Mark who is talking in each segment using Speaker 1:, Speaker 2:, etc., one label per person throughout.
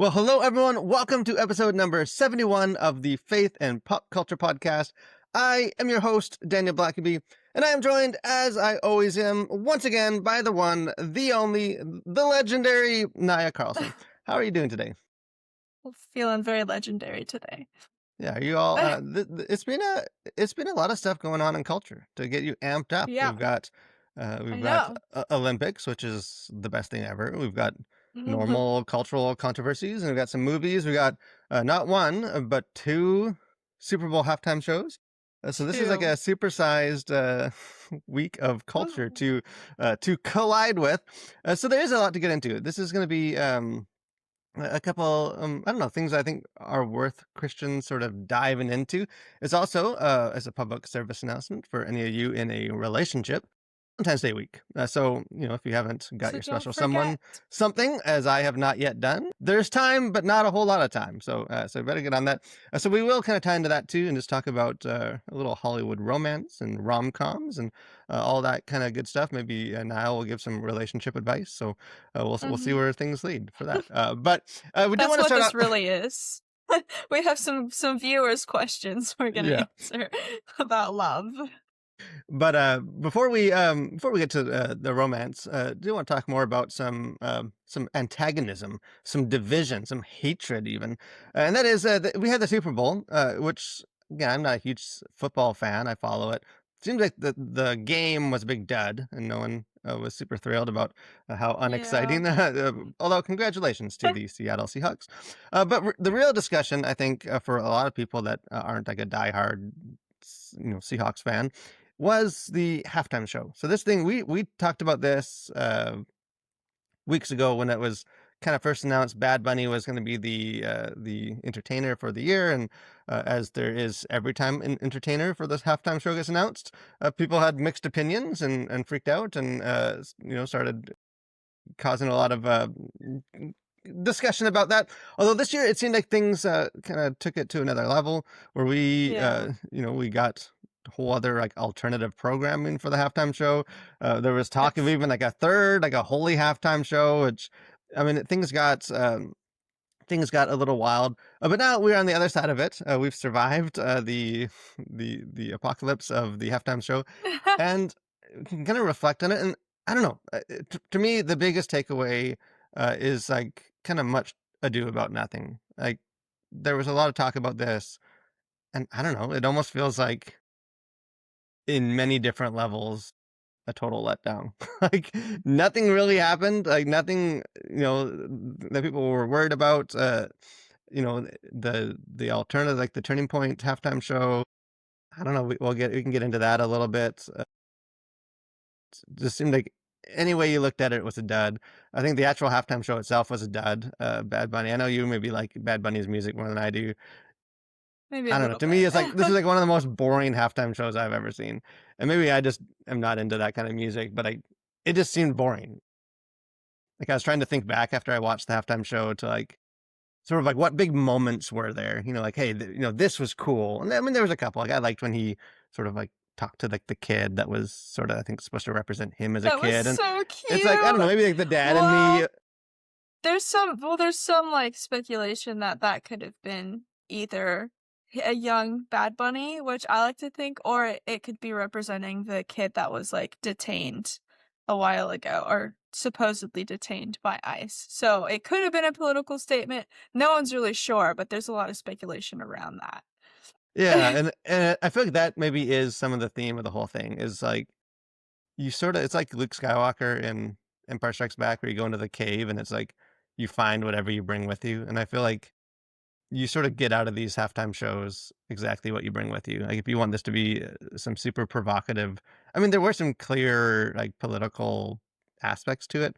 Speaker 1: Well, hello everyone. Welcome to episode number 71 of the Faith and Pop Culture Podcast. I am your host, Daniel Blackaby, and I am joined, as I always am, once again by the one, the only, the legendary Naya Carlson. How are you doing today?
Speaker 2: Feeling very legendary today.
Speaker 1: Yeah, are you all? It's been a lot of stuff going on in culture to get you amped up.
Speaker 2: Yeah,
Speaker 1: We've
Speaker 2: I
Speaker 1: got
Speaker 2: know.
Speaker 1: Olympics, which is the best thing ever. We've got
Speaker 2: Mhm.
Speaker 1: normal cultural controversies, and we've got some movies. We got not one but two Super Bowl halftime shows. So this is like
Speaker 2: Two.
Speaker 1: a supersized week of culture to collide with. So there is a lot to get into. This is going to be a couple I don't know, things I think are worth Christians sort of diving into. It's also as a public service announcement for any of you in a relationship, Valentine's Day week. So if you haven't got
Speaker 2: So
Speaker 1: your
Speaker 2: don't
Speaker 1: special
Speaker 2: forget.
Speaker 1: someone something, as I have not yet done, there's time but not a whole lot of time, so better get on that. So we will kind of tie into that too and just talk about a little Hollywood romance and rom-coms and all that kind of good stuff. Maybe Niall will give some relationship advice, so we'll see
Speaker 2: Mhm.
Speaker 1: where things lead for that. But we do
Speaker 2: That's
Speaker 1: want to
Speaker 2: what
Speaker 1: start
Speaker 2: this
Speaker 1: out.
Speaker 2: really is. We have some viewers' questions we're gonna
Speaker 1: Yeah.
Speaker 2: answer about love.
Speaker 1: But before we get to the romance, do want to talk more about some antagonism, some division, some hatred, even, and that is we had the Super Bowl, which again I'm not a huge football fan. I follow it. Seems like the game was a big dud, and no one was super thrilled about how
Speaker 2: Yeah.
Speaker 1: unexciting. Although congratulations to the Seattle Seahawks. But the real discussion, I think, for a lot of people that aren't like a diehard Seahawks fan, was the halftime show. So this thing we talked about this weeks ago when it was kind of first announced. Bad Bunny was going to be the entertainer for the year, and as there is every time an entertainer for this halftime show gets announced, people had mixed opinions and freaked out and started causing a lot of discussion about that. Although this year it seemed like things kind of took it to another level where
Speaker 2: Yeah.
Speaker 1: we got whole other like alternative programming for the halftime show. There was talk of
Speaker 2: Yes.
Speaker 1: even like a third, like a holy halftime show, which I mean things got a little wild. But now we're on the other side of it. We've survived the apocalypse of the halftime show, and can kind of reflect on it. And I don't know. To me, the biggest takeaway is like kind of much ado about nothing. Like there was a lot of talk about this, and I don't know. It almost feels like in many different levels a total letdown. Like nothing really happened. Like nothing, that people were worried about. The alternative, like the Turning Point halftime show. I don't know. We can get into that a little bit. Just seemed like any way you looked at it, it was a dud. I think the actual halftime show itself was a dud. Bad Bunny. I know you maybe like Bad Bunny's music more than I do.
Speaker 2: Maybe
Speaker 1: I
Speaker 2: a
Speaker 1: don't know.
Speaker 2: little
Speaker 1: To me,
Speaker 2: bit.
Speaker 1: it's like this is like one of the most boring halftime shows I've ever seen. And maybe I just am not into that kind of music, but it just seemed boring. Like I was trying to think back after I watched the halftime show to like sort of like what big moments were there? Like, hey, this was cool. And I mean, there was a couple. Like I liked when he sort of like talked to like the kid that was sort of I think supposed to represent him as a
Speaker 2: That was
Speaker 1: kid, and
Speaker 2: so
Speaker 1: it's like I don't know,
Speaker 2: cute.
Speaker 1: maybe like the dad and me.
Speaker 2: Well, there's some like speculation that that could have been either a young Bad Bunny, which I like to think, or it could be representing the kid that was like detained a while ago or supposedly detained by ICE. So it could have been a political statement. No one's really sure, but there's a lot of speculation around that.
Speaker 1: Yeah, and I feel like that maybe is some of the theme of the whole thing is like you sort of it's like Luke Skywalker in Empire Strikes Back where you go into the cave and it's like you find whatever you bring with you, and I feel like you sort of get out of these halftime shows exactly what you bring with you. Like if you want this to be some super provocative, I mean, there were some clear like political aspects to it.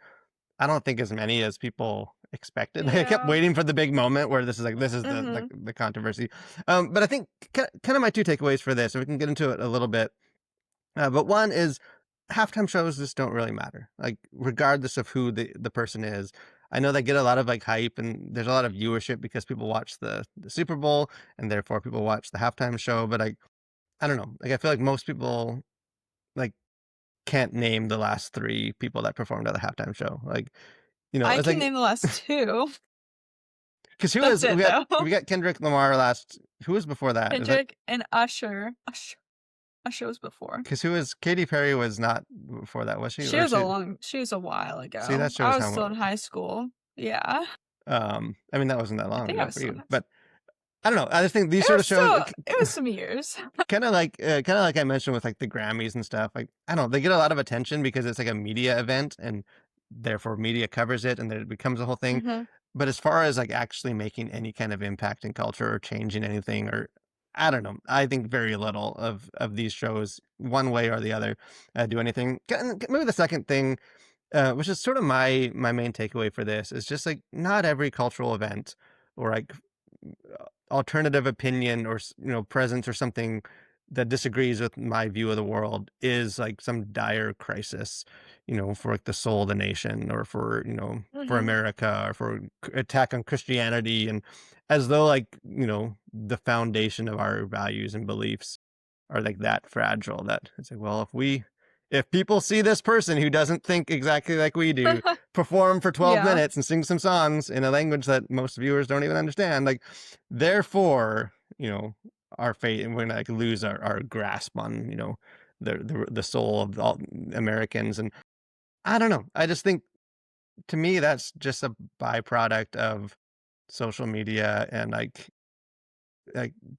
Speaker 1: I don't think as many as people expected. Like, I kept
Speaker 2: Yeah.
Speaker 1: waiting for the big moment where this is the
Speaker 2: Mhm.
Speaker 1: the controversy. But I think kind of my two takeaways for this, and we can get into it a little bit. But one is halftime shows just don't really matter. Like regardless of who the person is. I know they get a lot of like hype and there's a lot of viewership because people watch the Super Bowl and therefore people watch the halftime show. But I don't know. Like I feel like most people like can't name the last three people that performed at the halftime show. Like,
Speaker 2: I
Speaker 1: it's
Speaker 2: can
Speaker 1: like
Speaker 2: name the last two.
Speaker 1: 'Cause who
Speaker 2: That's
Speaker 1: is
Speaker 2: it
Speaker 1: we got
Speaker 2: though.
Speaker 1: we got Kendrick Lamar last who was before that? Is that
Speaker 2: Kendrick and Usher. Usher was before.
Speaker 1: 'cause who was Katy Perry was not before that, was she? Or she
Speaker 2: She was a while
Speaker 1: see,
Speaker 2: ago.
Speaker 1: that
Speaker 2: I
Speaker 1: shows
Speaker 2: was
Speaker 1: how
Speaker 2: still in high school. Yeah.
Speaker 1: I mean, that wasn't that
Speaker 2: I
Speaker 1: long
Speaker 2: think I
Speaker 1: ago
Speaker 2: was
Speaker 1: for
Speaker 2: still in
Speaker 1: you,
Speaker 2: high
Speaker 1: but
Speaker 2: school.
Speaker 1: I don't know, I just think these sort of shows,
Speaker 2: It was some years.
Speaker 1: kinda like I mentioned with, like, the Grammys and stuff, like, I don't know, they get a lot of attention because it's, like, a media event, and therefore media covers it, and then it becomes a whole thing,
Speaker 2: Mhm.
Speaker 1: but as far as, like, actually making any kind of impact in culture or changing anything or I don't know, I think very little of these shows, one way or the other, do anything. Maybe the second thing, which is sort of my main takeaway for this, is just, like, not every cultural event or, like, alternative opinion or presence or something that disagrees with my view of the world is like some dire crisis, for like the soul of the nation or for for
Speaker 2: Mhm.
Speaker 1: America or for attack on Christianity, and as though like the foundation of our values and beliefs are like that fragile that it's like, well, if people see this person who doesn't think exactly like we do perform for 12
Speaker 2: Yeah.
Speaker 1: minutes and sing some songs in a language that most viewers don't even understand, like therefore, our fate, and we're gonna like lose our grasp on, the soul of all Americans. And I don't know. I just think to me that's just a byproduct of social media and like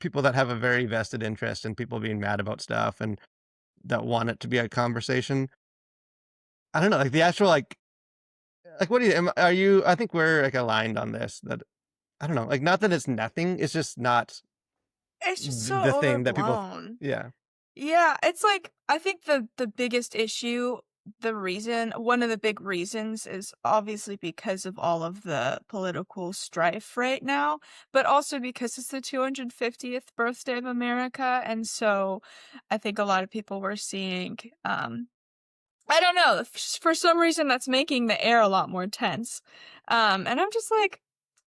Speaker 1: people that have a very vested interest in people being mad about stuff and that want it to be a conversation. I don't know, like the actual like what do you are you I think we're like aligned on this that I don't know, like not that it's nothing, it's just not
Speaker 2: It's just so
Speaker 1: the thing that people
Speaker 2: overblown.
Speaker 1: yeah.
Speaker 2: Yeah, it's like I think the biggest issue, one of the big reasons is obviously because of all of the political strife right now, but also because it's the 250th birthday of America, and so I think a lot of people were seeing I don't know, for some reason that's making the air a lot more tense. And I'm just like,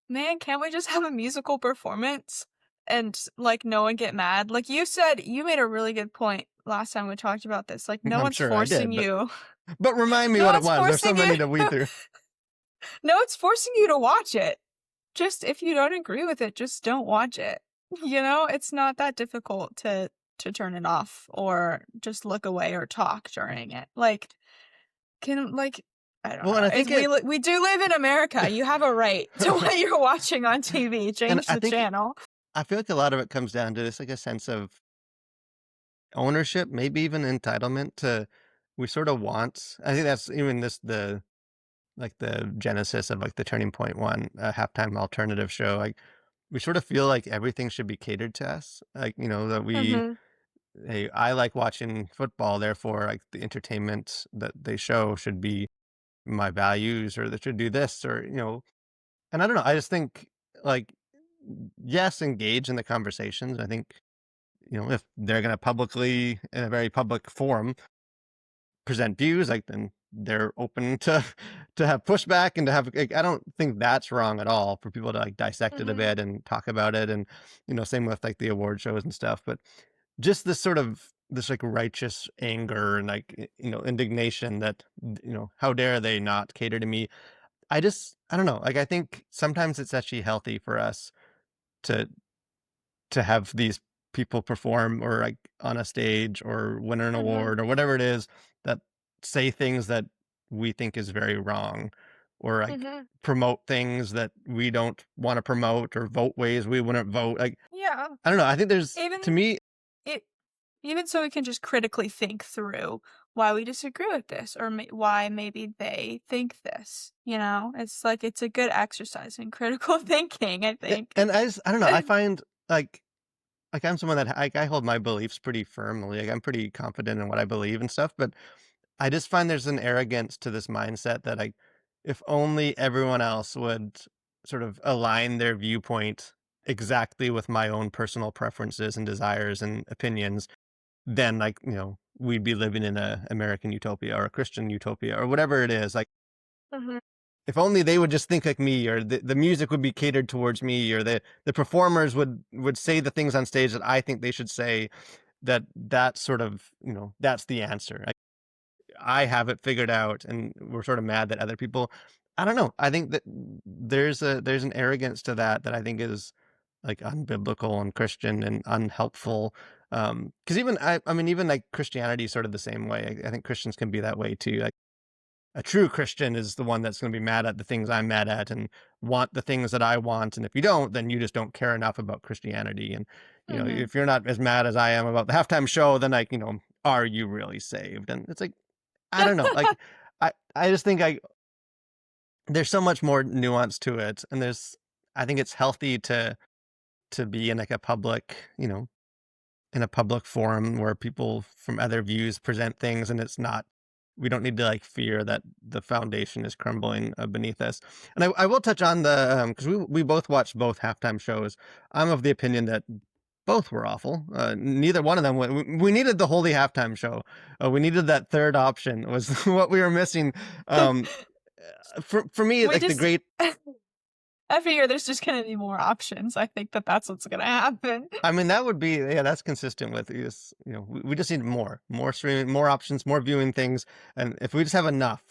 Speaker 2: man, can't we just have a musical performance and like no one get mad? Like you said, you made a really good point last time we talked about this. Like no
Speaker 1: I'm
Speaker 2: one's
Speaker 1: sure I
Speaker 2: forcing
Speaker 1: did, but
Speaker 2: you.
Speaker 1: remind me
Speaker 2: No
Speaker 1: what it
Speaker 2: one's
Speaker 1: was. There's so
Speaker 2: forcing you.
Speaker 1: many to weed through.
Speaker 2: No one's forcing you to watch it. Just if you don't agree with it, just don't watch it. It's not that difficult to turn it off or just look away or talk during it. Like I don't
Speaker 1: Well, and
Speaker 2: know.
Speaker 1: I think it
Speaker 2: We do live in America. You have a right to what you're watching on TV.
Speaker 1: and
Speaker 2: Change
Speaker 1: I
Speaker 2: the
Speaker 1: think
Speaker 2: channel.
Speaker 1: I feel like a lot of it comes down to this, like, a sense of ownership, maybe even entitlement to we sort of want I think that's even the genesis of, like, the Turning Point one, halftime alternative show, like, we sort of feel like everything should be catered to us, like, that
Speaker 2: Mhm.
Speaker 1: "Hey, I like watching football, therefore, like, the entertainment that they show should be my values, or they should do this," or, and I don't know, I just think, like, yes, engage in the conversations. I think, if they're gonna publicly, in a very public forum, present views, like, then they're open to to have pushback and to have like, I don't think that's wrong at all for people to, like, dissect it a
Speaker 2: Mhm.
Speaker 1: bit and talk about it, and, same with, like, the award shows and stuff, but just this, like, righteous anger and, like, indignation that, how dare they not cater to me? I don't know, like, I think sometimes it's actually healthy for us to have these people perform or, like, on a stage or win an
Speaker 2: Mhm.
Speaker 1: award or whatever it is that say things that we think is very wrong or, like,
Speaker 2: Mhm.
Speaker 1: promote things that we don't wanna promote or vote ways we wouldn't vote, like,
Speaker 2: Yeah.
Speaker 1: I don't know, I think there's to
Speaker 2: Even
Speaker 1: me
Speaker 2: it even so we can just critically think through why we disagree with this or why maybe they think this. It's like it's a good exercise in critical thinking, I think.
Speaker 1: and I don't know, I find, like I'm someone that I hold my beliefs pretty firmly, like, I'm pretty confident in what I believe and stuff, but I just find there's an arrogance to this mindset that, like, if only everyone else would sort of align their viewpoint exactly with my own personal preferences and desires and opinions, then, like, we'd be living in a American utopia or a Christian utopia or whatever it is. Like,
Speaker 2: Mhm.
Speaker 1: if only they would just think like me, or the music would be catered towards me, or the performers would say the things on stage that I think they should say, that sort of, that's the answer. I have it figured out, and we're sort of mad that other people I don't know. I think that there's an arrogance to that that I think is like unbiblical and Christian and unhelpful. Because even I mean, even like Christianity is sort of the same way. I think Christians can be that way too. Like a true Christian is the one that's going to be mad at the things I'm mad at and want the things that I want. And if you don't, then you just don't care enough about Christianity. And
Speaker 2: Mhm.
Speaker 1: if you're not as mad as I am about the halftime show, then like are you really saved? And it's like I don't know. Like I just think there's so much more nuance to it, and I think it's healthy to be in like a public, in a public forum where people from other views present things, and it's not we don't need to like fear that the foundation is crumbling beneath us. And I will touch on the because we both watched both halftime shows. I'm of the opinion that both were awful. Neither one of them. We needed the holy halftime show. We needed that third option was what we were missing. Um, for me,
Speaker 2: We
Speaker 1: like the
Speaker 2: just
Speaker 1: great
Speaker 2: every year there's just gonna be more options. I think that that's what's gonna happen.
Speaker 1: I mean, that would be yeah, that's consistent with this, we just need more streaming, more options, more viewing things, and if we just have enough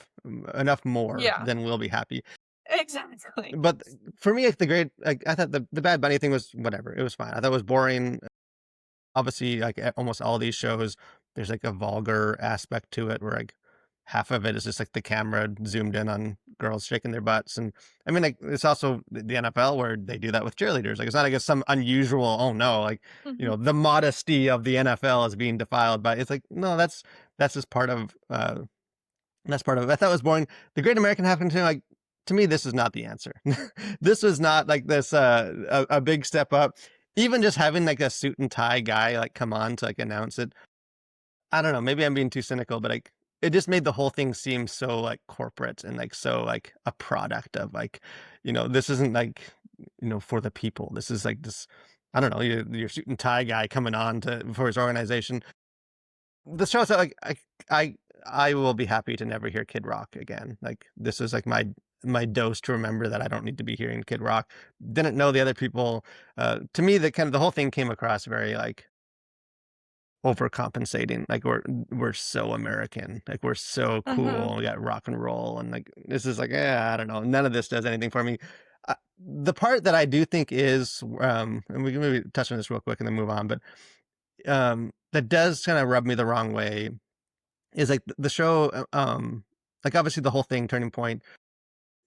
Speaker 1: more,
Speaker 2: Yeah,
Speaker 1: then we'll be happy.
Speaker 2: exactly.
Speaker 1: But for me, like, I thought the Bad Bunny thing was whatever, it was fine. I thought it was boring. Obviously, like, almost all these shows, there's, like, a vulgar aspect to it where, like, half of it is just, like, the camera zoomed in on girls shaking their butts, and, I mean, like, it's also the NFL where they do that with cheerleaders, like, it's not like it's some unusual, "Oh, no," like,
Speaker 2: Mhm.
Speaker 1: the modesty of the NFL is being defiled by it's like, no, that's just part of it. I thought it was boring. The Great American Halftime Show, like, to me, this is not the answer. This was not like this a big step up. Even just having like a suit and tie guy like come on to like announce it. I don't know. Maybe I'm being too cynical, but like it just made the whole thing seem so like corporate and like so like a product of like, this isn't like for the people. This is like this. I don't know. Your suit and tie guy coming on to for his organization the shows that, like, I I will be happy to never hear Kid Rock again. Like, this is, like, my dose to remember that I don't need to be hearing Kid Rock. Didn't know the other people. To me, the whole thing came across very, like, overcompensating. Like, we're so American. Like, we're so
Speaker 2: Mhm.
Speaker 1: cool. We got rock and roll, and, like, this is like, I don't know. None of this does anything for me. The part that I do think is, and we can maybe touch on this real quick and then move on, but, that does kinda rub me the wrong way is like the show, like obviously the whole thing, Turning Point,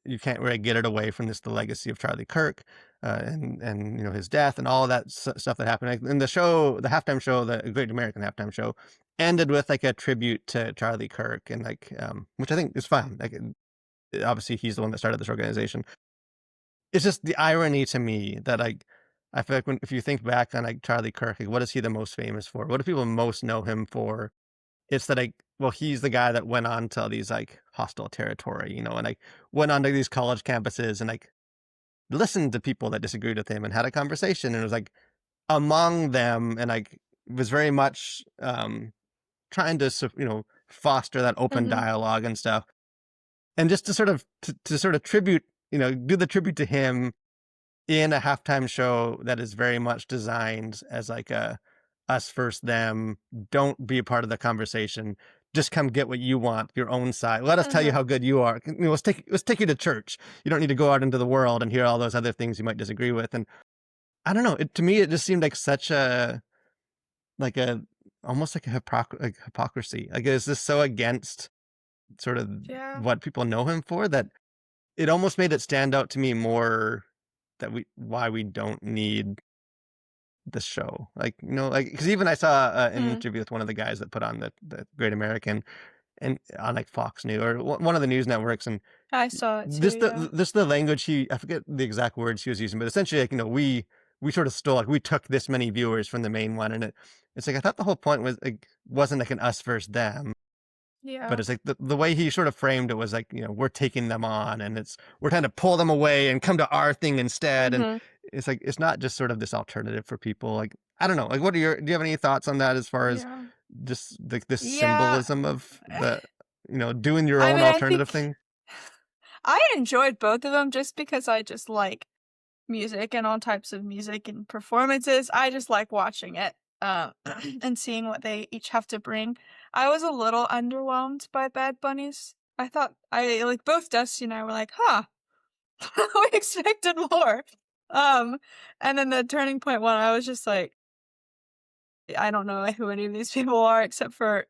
Speaker 1: you can't really get it away from the legacy of Charlie Kirk, and his death and all of that stuff that happened. Like, in the show, the halftime show, the Great American Halftime Show, ended with like a tribute to Charlie Kirk, and like, which I think is fine. Like, obviously he's the one that started this organization. It's just the irony to me that like I feel like if you think back on like Charlie Kirk, like what is he the most famous for? What do people most know him for? It's that well, he's the guy that went on to all these, like, hostile territory, and, like, went onto these college campuses and, like, listened to people that disagreed with him and had a conversation and was, like, among them and, like, was very much, trying to foster that open
Speaker 2: Mhm.
Speaker 1: dialogue and stuff. And just to sort of tribute, do the tribute to him in a halftime show that is very much designed as like a us versus them. Don't be a part of the conversation. Just come get what you want, your own side. Let us tell you
Speaker 2: Mhm.
Speaker 1: how good you are. Let's take you to church. You don't need to go out into the world and hear all those other things you might disagree with. And I don't know. To me, it just seemed like such a like a almost like a hypocrisy. Like it's just so against sort of
Speaker 2: Yeah.
Speaker 1: what people know him for that it almost made it stand out to me more that we why we don't need the show. Like, like because even I saw an
Speaker 2: Mhm.
Speaker 1: interview with one of the guys that put on the Great American and on like Fox News or one of the news networks, and
Speaker 2: I saw it too, yeah.
Speaker 1: this the language I forget the exact words he was using, but essentially like we sort of stole like we took this many viewers from the main one, and it's like I thought the whole point was like wasn't like an us versus them. But
Speaker 2: Yeah.
Speaker 1: it's like the way he sort of framed it was like, we're taking them on and we're trying to pull them away and come to our thing instead. And
Speaker 2: Mhm.
Speaker 1: it's like it's not just sort of this alternative for people. Like, I don't know. Like do you have any thoughts on that as far as
Speaker 2: Yeah.
Speaker 1: just like this
Speaker 2: Yeah.
Speaker 1: symbolism of doing your
Speaker 2: I
Speaker 1: own
Speaker 2: mean, I
Speaker 1: alternative
Speaker 2: think
Speaker 1: thing?
Speaker 2: I enjoyed both of them just because I just like music and all types of music and performances. I just like watching it, and seeing what they each have to bring. I was a little underwhelmed by Bad Bunny's, I thought I like both Dusty and I were like, "Huh, we expected more." Um, and then the turning point one, I was just like, I don't know who any of these people are except for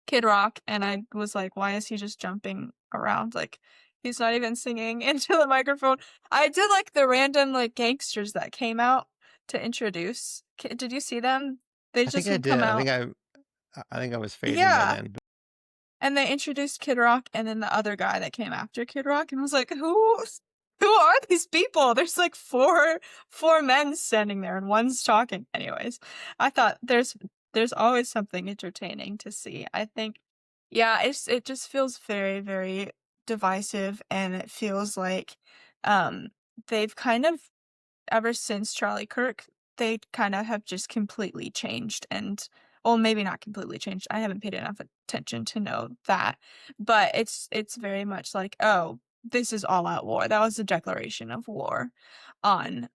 Speaker 2: Kid Rock, and I was like, "Why is he just jumping around? Like, he's not even singing into the microphone." I did like the random like gangsters that came out to introduce. Did you see them? They
Speaker 1: I think
Speaker 2: just
Speaker 1: I
Speaker 2: would come
Speaker 1: did.
Speaker 2: out.
Speaker 1: I think I was fading by
Speaker 2: Yeah.
Speaker 1: then.
Speaker 2: And they introduced Kid Rock and then the other guy that came after Kid Rock, and I was like, who are these people? There's like four men standing there and one's talking. Anyways, I thought there's always something entertaining to see. I think yeah, it just feels very, very divisive, and it feels like um they've kind of ever since Charlie Kirk, they kind of have just completely changed and well, maybe not completely changed. I haven't paid enough attention to know that. But it's very much like, oh, this is all out war. That was a declaration of war on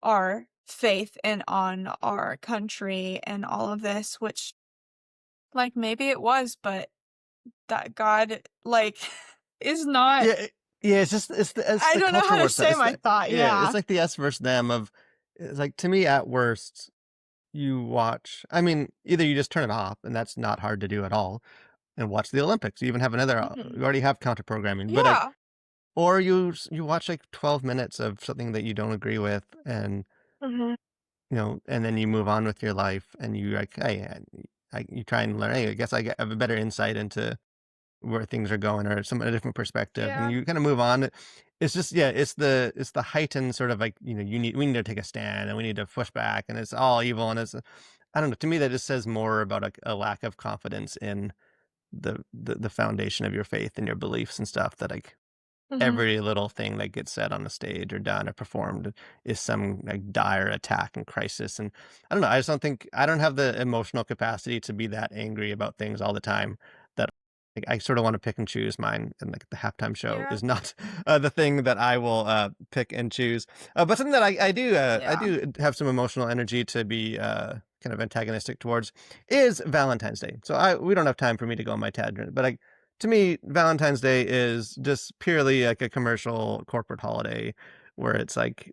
Speaker 2: our faith and on our country and all of this, which like maybe it was, but that God like is not.
Speaker 1: Yeah, yeah, it's
Speaker 2: I
Speaker 1: the
Speaker 2: don't know
Speaker 1: culture
Speaker 2: how to
Speaker 1: war stuff.
Speaker 2: say
Speaker 1: It's
Speaker 2: my
Speaker 1: the
Speaker 2: thought.
Speaker 1: yeah, it's
Speaker 2: Yeah.
Speaker 1: like the us versus them of it's like to me at worst you watch. I mean, either you just turn it off, and that's not hard to do at all, and watch the Olympics. You even have another.
Speaker 2: Mhm.
Speaker 1: You already have counter programming, but like,
Speaker 2: Yeah.
Speaker 1: or you watch like 12 minutes of something that you don't agree with, and
Speaker 2: Mhm.
Speaker 1: and then you move on with your life, and you like, hey, you try and learn. Hey, I guess have a better insight into where things are going or a different perspective, and
Speaker 2: Yeah.
Speaker 1: you kind of move on. It's just yeah, it's the heightened sort of like we need to take a stand and we need to push back, and it's all evil, and it's I don't know. To me, that just says more about a lack of confidence in the foundation of your faith and your beliefs and stuff. That like
Speaker 2: Mhm.
Speaker 1: every little thing that gets said on the stage or done or performed is some like dire attack and crisis. And I don't know. I just don't think I don't have the emotional capacity to be that angry about things all the time. That like, I sort of want to pick and choose mine. And like the halftime show
Speaker 2: Yeah.
Speaker 1: is not the thing that I will pick and choose. But something that I
Speaker 2: Yeah.
Speaker 1: do have some emotional energy to be kind of antagonistic towards is Valentine's Day. So we don't have time for me to go on my tangent, but to me, Valentine's Day is just purely like a commercial corporate holiday where it's like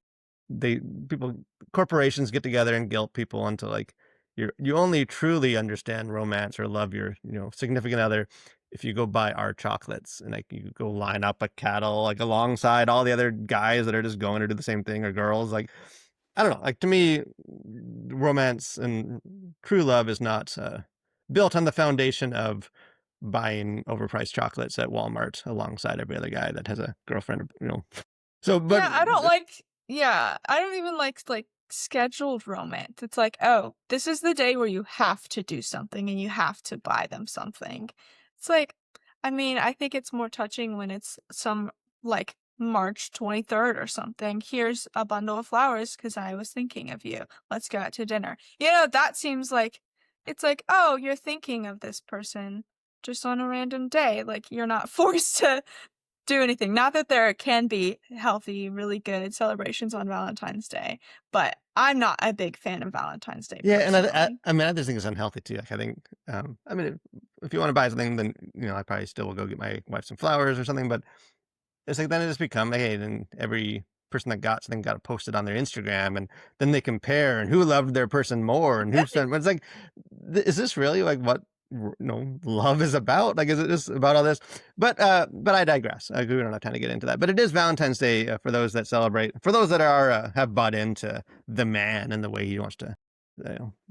Speaker 1: they people corporations get together and guilt people into like you only truly understand romance or love your significant other if you go buy our chocolates and like you go line up a cattle like alongside all the other guys that are just going to do the same thing or girls like I don't know like to me romance and true love is not built on the foundation of buying overpriced chocolates at Walmart alongside every other guy that has a girlfriend. So, but
Speaker 2: Yeah, I don't like yeah, I don't even like scheduled romance. It's like, "Oh, this is the day where you have to do something and you have to buy them something." It's like I mean, I think it's more touching when it's some like March 23rd or something. "Here's a bundle of flowers because I was thinking of you. Let's go out to dinner." That seems like it's like, "Oh, you're thinking of this person just on a random day." Like, you're not forced to do anything. Not that there can be healthy, really good celebrations on Valentine's Day, but I'm not a big fan of Valentine's Day
Speaker 1: yeah, and
Speaker 2: personally.
Speaker 1: I mean, I just think it's unhealthy too. Like, I think, I mean, if you want to buy something, then I probably still will go get my wife some flowers or something. But it's like then it just become like, hey, then every person that got something got to post it on their Instagram, and then they compare and who loved their person more and who sent. But it's like, is this really like what love is about? Like, is it just about all this? But I digress. We don't have time to get into that. But it is Valentine's Day for those that celebrate. For those that are have bought into the man and the way he wants to.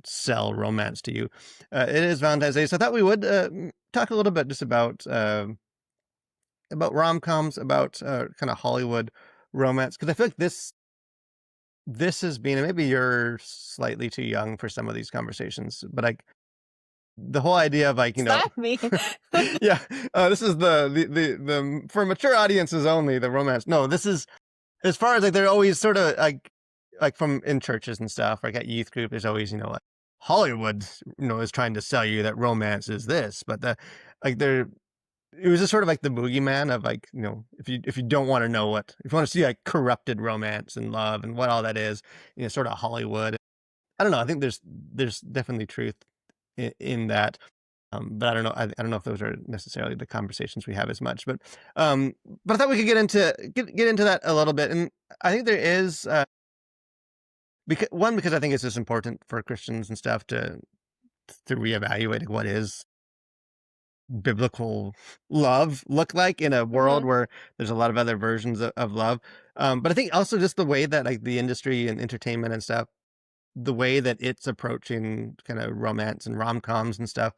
Speaker 1: Sell romance to you. It is Valentine's Day, so I thought we would talk a little bit just about rom-coms, about kind of Hollywood romance, because I feel like this has been, and maybe you're slightly too young for some of these conversations, but like the whole idea of like
Speaker 2: What's that mean?
Speaker 1: yeah, this is the for mature audiences only the romance. No, this is as far as like they're always sort of like from in churches and stuff, like at youth group, there's always like Hollywood is trying to sell you that romance is this, but the like they're it was just sort of like the boogeyman of like if you don't want to know if you want to see like corrupted romance and love and what all that is, sort of Hollywood. I don't know. I think there's definitely truth in that. But I don't know. I don't know if those are necessarily the conversations we have as much. Um, but I thought we could get into that a little bit. And I think there is because I think it's just important for Christians and stuff to reevaluate like, what is biblical love look like in a world
Speaker 2: Mhm.
Speaker 1: where there's a lot of other versions of love. But I think also just the way that like the industry and entertainment and stuff, the way that it's approaching kind of romance and rom-coms and stuff,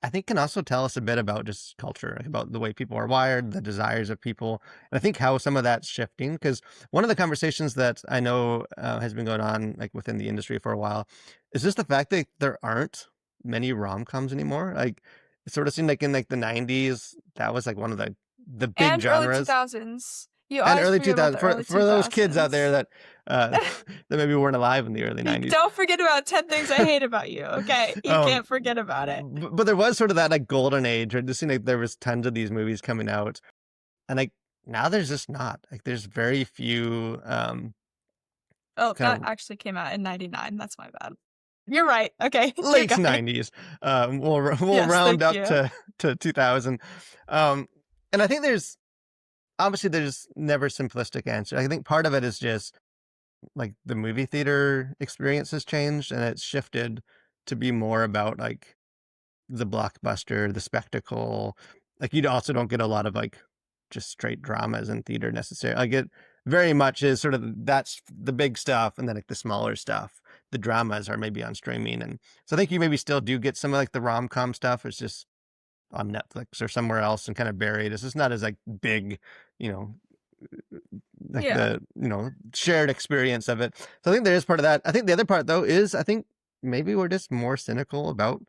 Speaker 1: I think can also tell us a bit about just culture, like, about the way people are wired, the desires of people, and I think how some of that's shifting. Because one of the conversations that I know has been going on like within the industry for a while is just the fact that there aren't many rom-coms anymore. Like it sort of seemed like in like the '90s that was like one of the big
Speaker 2: And early
Speaker 1: genres,
Speaker 2: 2000s. You
Speaker 1: and
Speaker 2: always
Speaker 1: early
Speaker 2: forget about
Speaker 1: 2000s
Speaker 2: the early
Speaker 1: for those kids out there
Speaker 2: 2000s.
Speaker 1: that that maybe weren't alive in the early
Speaker 2: You
Speaker 1: '90s.
Speaker 2: don't forget about 10 Things I Hate About You, okay? You
Speaker 1: um,
Speaker 2: can't forget about it.
Speaker 1: but there was sort of that like golden age, or just seemed like there was tons of these movies coming out, and like now there's just not like there's very few
Speaker 2: Oh,
Speaker 1: kind
Speaker 2: that
Speaker 1: of
Speaker 2: actually came out in '99, that's my bad. You're right, okay, keep
Speaker 1: late
Speaker 2: going.
Speaker 1: '90s. We'll
Speaker 2: Yes,
Speaker 1: round
Speaker 2: thank
Speaker 1: up
Speaker 2: you.
Speaker 1: to 2000, um, and I think there's obviously there's never simplistic answer. I think part of it is just like the movie theater experience has changed, and it's shifted to be more about like the blockbuster, the spectacle. Like, you also don't get a lot of, like, just straight dramas in theater necessarily. Like, it very much is sort of that's the big stuff, and then, like, the smaller stuff. The dramas are maybe on streaming, and so I think you maybe still do get some of, like, the rom-com stuff. It's just on Netflix or somewhere else and kinda buried. It's just not as, like, big, you know, like,
Speaker 2: Yeah.
Speaker 1: shared experience of it. So I think there is part of that. I think the other part, though, is I think maybe we're just more cynical about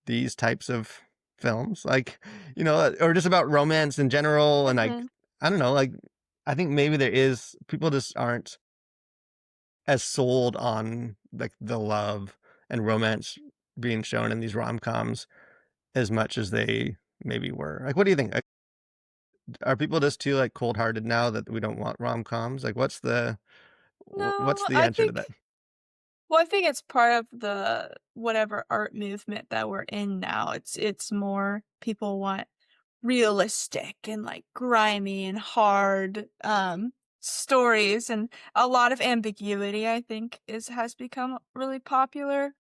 Speaker 1: these types of films, like, or just about romance in general, and, like,
Speaker 2: Mhm.
Speaker 1: I don't know, like, I think maybe there is people just aren't as sold on, like, the love and romance being shown in these rom-coms as much as they maybe were. Like, what do you think? Like, are people just too, like, cold-hearted now that we don't want rom-coms? Like, what's
Speaker 2: No,
Speaker 1: the
Speaker 2: I
Speaker 1: answer to that?
Speaker 2: think well, I think it's part of the whatever art movement that we're in now. It's more people want realistic and, like, grimy and hard, stories, and a lot of ambiguity, I think, is has become really popular.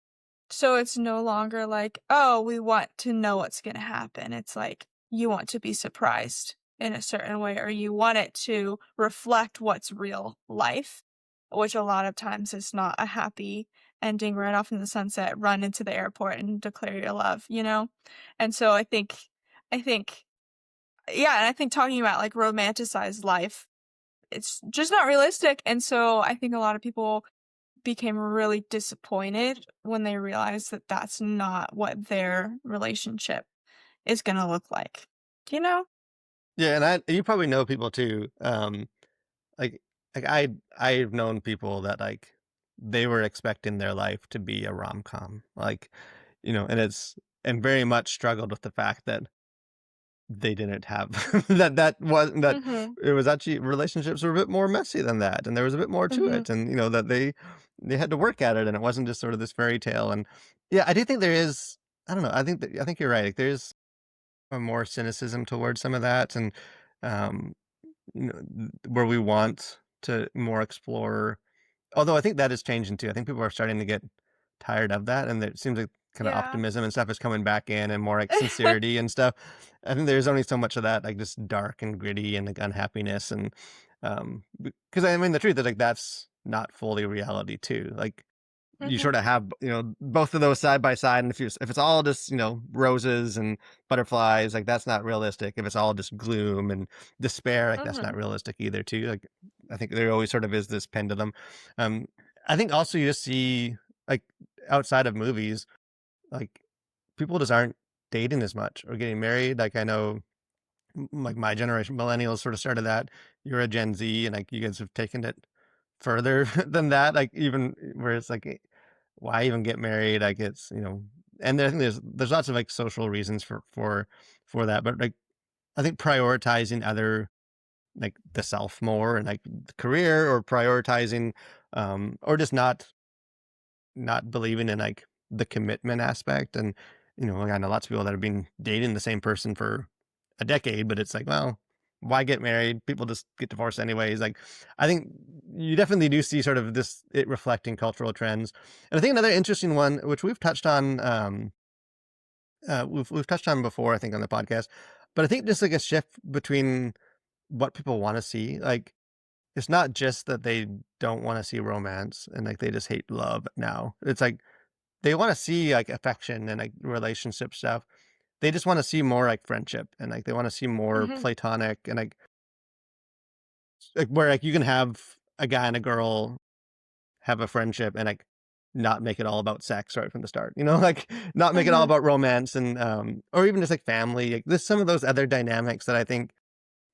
Speaker 2: So it's no longer like, "Oh, we want to know what's gonna happen." It's like, you want to be surprised in a certain way, or you want it to reflect what's real life, which a lot of times is not a happy ending right off in the sunset, run into the airport and declare your love, you know? And so I think yeah, and I think talking about, like, romanticized life, it's just not realistic, and so I think a lot of people became really disappointed when they realized that that's not what their relationship is gonna look like, you know?
Speaker 1: Yeah, and you probably know people too, like I've known people that, like, they were expecting their life to be a rom-com, like, and and very much struggled with the fact that they didn't have that
Speaker 2: Mhm,
Speaker 1: it was actually relationships were a bit more messy than that, and there was a bit more to
Speaker 2: mhm,
Speaker 1: it, and, that they had to work at it, and it wasn't just sort of this fairy tale, and yeah, I do think there is I don't know, I think you're right, like, there's a more cynicism towards some of that, and, um, where we want to more explore. Although I think that is changing too. I think people are starting to get tired of that, and it seems like kind of
Speaker 2: yeah.
Speaker 1: optimism and stuff is coming back in, and more like sincerity and stuff. I think there's only so much of that, like just dark and gritty and like unhappiness, and because I mean the truth is like that's not fully reality too. Like you
Speaker 2: Mhm,
Speaker 1: sort of have both of those side by side, and if it's all just roses and butterflies, like that's not realistic. If it's all just gloom and despair, like that's not
Speaker 2: mhm,
Speaker 1: realistic either too. Like I think there always sort of is this pendulum. um I think also you just see, like, outside of movies, like people just aren't dating as much or getting married. Like I know like my generation, millennials, sort of started that. You're a Gen Z, and like you guys have taken it further than that, like even where it's like, why even get married? Like it's, and I think there's lots of like social reasons for that, but like I think prioritizing other like the self more and like the career, or prioritizing or just not believing in like the commitment aspect, and I know lots of people that have been dating the same person for a decade, but it's like, well, why get married? People just get divorced anyways. Like, I think you definitely do see sort of this it reflecting cultural trends. And I think another interesting one, which we've touched on, we've touched on before, I think, on the podcast, but I think just like a shift between what people want to see. Like, it's not just that they don't want to see romance and like they just hate love now. It's like they want to see like affection and like relationship stuff. They just want to see more like friendship and like they want to see more
Speaker 2: Mhm.
Speaker 1: platonic and like where like you can have a guy and a girl have a friendship and like not make it all about sex right from the start, like not make it all
Speaker 2: Mhm.
Speaker 1: about romance and or even just like family. Like there's some of those other dynamics that I think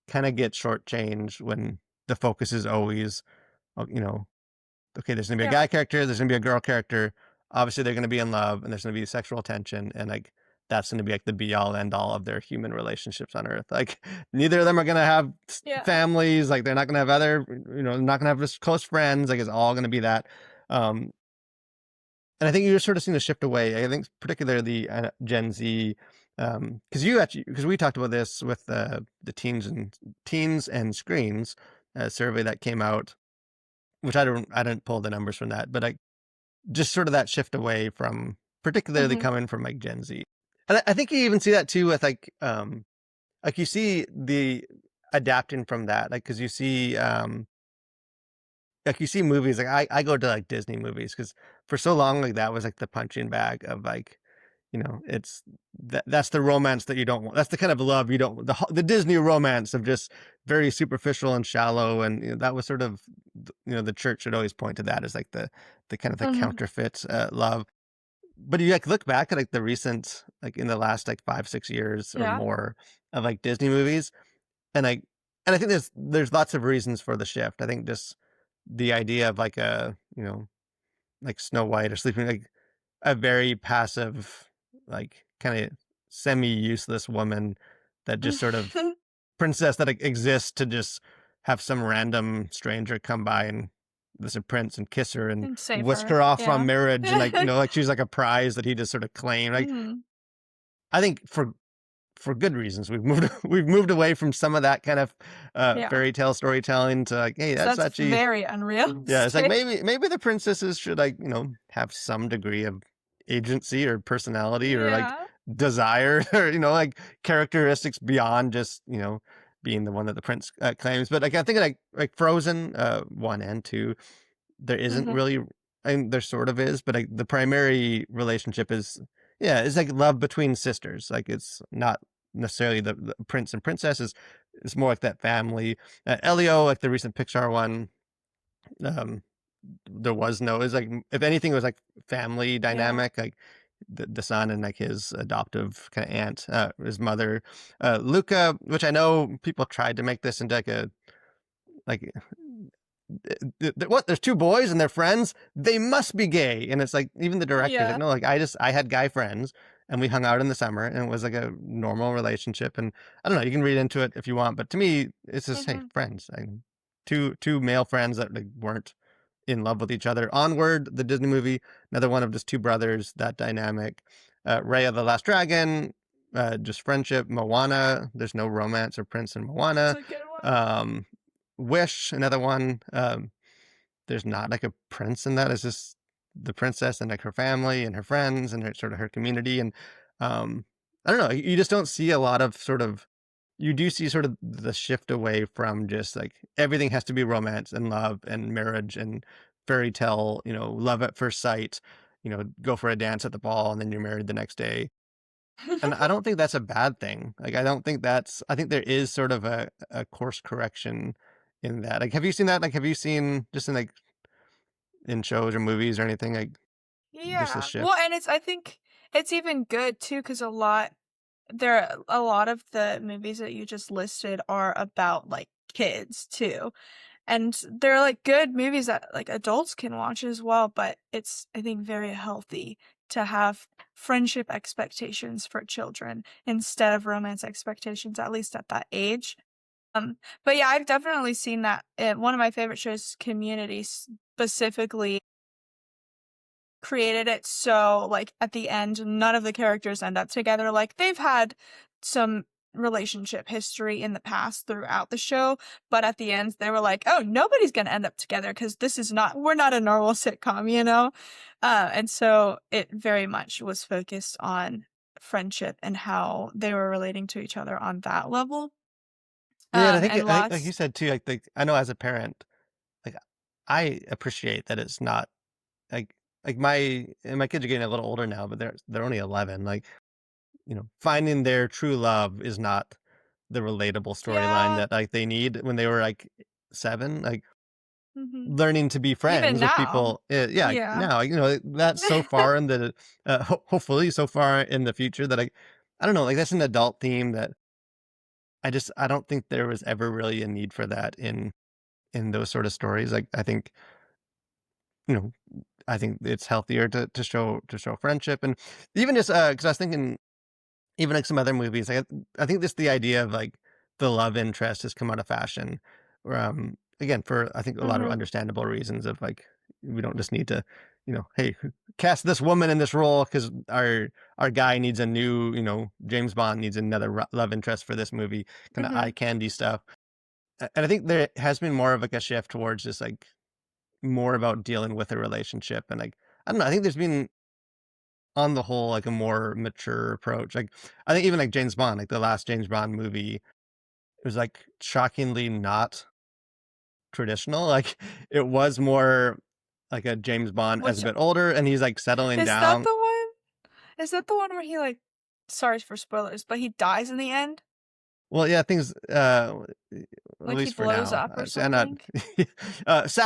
Speaker 1: kind of get shortchanged when the focus is always, you know, okay, there's gonna be a
Speaker 2: Yeah.
Speaker 1: guy character, there's gonna be a girl character. Obviously, they're gonna be in love, and there's gonna be sexual tension, and like that's gonna be like the be all end all of their human relationships on Earth. Like neither of them are gonna have
Speaker 2: Yeah.
Speaker 1: families. Like they're not gonna have other, not gonna have just close friends. Like it's all gonna be that. Um, and I think you're sort of seeing a shift away. I think particularly Gen Z, because we talked about this with the teens and screens survey that came out, which I didn't pull the numbers from that, but I just sort of that shift away from particularly
Speaker 2: Mhm.
Speaker 1: coming from, like, Gen Z. And I think you even see that too with, like, you see the adapting from that, like, because you see movies, like, I go to, like, Disney movies because for so long, like, that was, like, the punching bag of, like, it's that's the romance that you don't want. That's the kind of love you don't the Disney romance of just very superficial and shallow, and, that was sort of the church would always point to that as, like, the kind of the
Speaker 2: Mhm.
Speaker 1: counterfeit, love. But you, like, look back at, like, the recent like, in the last, like, 5, 6 years or
Speaker 2: Yeah.
Speaker 1: more of, like, Disney movies, and I think there's lots of reasons for the shift. I think just the idea of, like, like Snow White or Sleeping like, a very passive, like, kinda semi-useless woman that just sort of princess that exists to just have some random stranger come by and there's a prince and kiss her and
Speaker 2: And save
Speaker 1: whisk
Speaker 2: her.
Speaker 1: her off from
Speaker 2: Yeah.
Speaker 1: marriage and, like, like she's like a prize that he just sort of claimed. Like,
Speaker 2: Mhm.
Speaker 1: I think for good reasons, we've moved we've moved away from some of that kind of,
Speaker 2: Yeah.
Speaker 1: fairy tale storytelling to, like, "Hey,
Speaker 2: 'Cause
Speaker 1: that's
Speaker 2: that's
Speaker 1: actually."
Speaker 2: very
Speaker 1: Yeah, it's like
Speaker 2: unrealistic.
Speaker 1: maybe the princesses should like, have some degree of agency or personality or like
Speaker 2: Yeah.
Speaker 1: desire or like characteristics beyond just, being the one that the prince claims. But like I think like Frozen 1 and 2, there isn't
Speaker 2: Mhm.
Speaker 1: really I mean there sort of is, but like the primary relationship is yeah, it's like love between sisters. Like it's not necessarily the prince and princess is it's more like that family. Elio, like the recent Pixar one, um, there was no it's like if anything, it was like family
Speaker 2: Yeah.
Speaker 1: dynamic, like the son and like his adoptive kind of aunt, his mother, Luca, which I know people tried to make this into like a like what? There's two boys and they're friends. They must be gay, and it's like even the director's like,
Speaker 2: Yeah.
Speaker 1: no, like I had guy friends and we hung out in the summer and it was like a normal relationship. And I don't know, you can read into it if you want, but to me, it's just hey,
Speaker 2: Mhm.
Speaker 1: friends, like, two male friends that like weren't in love with each other. Onward, the Disney movie, another one of just two brothers, that dynamic. Raya the Last Dragon, just friendship. Moana, there's no romance or prince in
Speaker 2: That's
Speaker 1: Moana.
Speaker 2: a good one.
Speaker 1: Um, Wish, another one. There's not like a prince in that. It's just the princess and like her family and her friends and her sort of her community. And um, I don't know. You just don't see a lot of sort of you do see sort of the shift away from just like everything has to be romance and love and marriage and fairy tale, love at first sight, go for a dance at the ball and then you're married the next day. And I don't think that's a bad thing. Like I don't think that's I think there is sort of a course correction in that. Like have you seen that? Like have you seen just in like in shows or movies or anything like just a
Speaker 2: Yeah.
Speaker 1: shift?
Speaker 2: Well, and I think it's even good too, because a lot of the movies that you just listed are about, like, kids too. And they're, like, good movies that, like, adults can watch as well, but it's, I think, very healthy to have friendship expectations for children instead of romance expectations, at least at that age. But yeah, I've definitely seen that. One of my favorite shows, Community, specifically created it so, like, at the end, none of the characters end up together. Like, they've had some relationship history in the past throughout the show, but at the end, they were like, "Oh, nobody's gonna end up together because this is not we're not a normal sitcom," you know? And so it very much was focused on friendship and how they were relating to each other on that level.
Speaker 1: Yeah, and I think
Speaker 2: And
Speaker 1: like you
Speaker 2: lots
Speaker 1: said too, like I know as a parent, like I appreciate that it's not like my kids are getting a little older now, but they're only 11. Like, finding their true love is not the relatable storyline
Speaker 2: Yeah,
Speaker 1: that like they need when they were like 7. Like
Speaker 2: mhm.
Speaker 1: learning to be
Speaker 2: Even
Speaker 1: friends with
Speaker 2: now.
Speaker 1: people, yeah, like,
Speaker 2: Yeah.
Speaker 1: now, that's so far in the hopefully so far in the future that I don't know, like that's an adult theme that I don't think there was ever really a need for that in those sort of stories. Like you know, I think it's healthier to show friendship and even just because I was thinking even like some other movies, like I think this the idea of like the love interest has come out of fashion. Again, for I think a lot of
Speaker 2: Mhm.
Speaker 1: understandable reasons of like we don't just need to, hey, cast this woman in this role because our guy needs a new, James Bond needs another love interest for this movie, kind of eye
Speaker 2: Mhm.
Speaker 1: candy stuff. And I think there has been more of like a shift towards just like more about dealing with a relationship and like I don't know. I think there's been on the whole like a more mature approach. Like I think even like James Bond, like the last James Bond movie, it was like shockingly not traditional. Like it was more like a James Bond as a
Speaker 2: Which
Speaker 1: bit older and he's like settling
Speaker 2: is that
Speaker 1: down.
Speaker 2: the one? Is that the one where he, like sorry for spoilers, but he dies in the end?
Speaker 1: Well, yeah, things at
Speaker 2: Like, he
Speaker 1: least for
Speaker 2: blows
Speaker 1: now.
Speaker 2: up or
Speaker 1: And not
Speaker 2: something?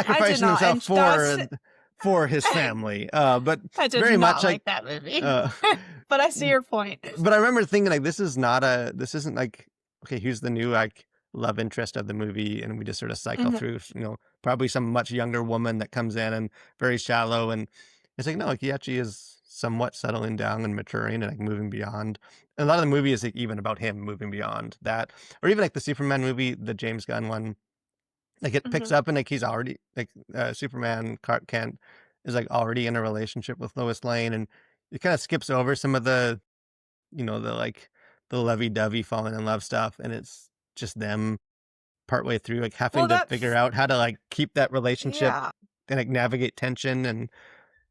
Speaker 2: I did
Speaker 1: sacrificing
Speaker 2: not,
Speaker 1: himself
Speaker 2: and that's
Speaker 1: for his family. But
Speaker 2: I did
Speaker 1: very
Speaker 2: not
Speaker 1: much like
Speaker 2: like that movie.
Speaker 1: uh
Speaker 2: But I see your point.
Speaker 1: But I remember thinking, like, this isn't like, okay, here's the new, like, love interest of the movie, and we just sort of cycle
Speaker 2: Mhm.
Speaker 1: through, probably some much younger woman that comes in and very shallow, and it's like, no, like, he actually is somewhat settling down and maturing and, like, moving beyond. And a lot of the movie is, like, even about him moving beyond that, or even, like, the Superman movie, the James Gunn one, like, it picks
Speaker 2: Mhm.
Speaker 1: up and, like, he's already like, Superman, Clark Kent is, like, already in a relationship with Lois Lane, and it kinda skips over some of the like the lovey-dovey falling in love stuff, and it's just them partway through, like, having
Speaker 2: Well,
Speaker 1: to figure out how to, like, keep that relationship
Speaker 2: yeah.
Speaker 1: and, like, navigate tension and,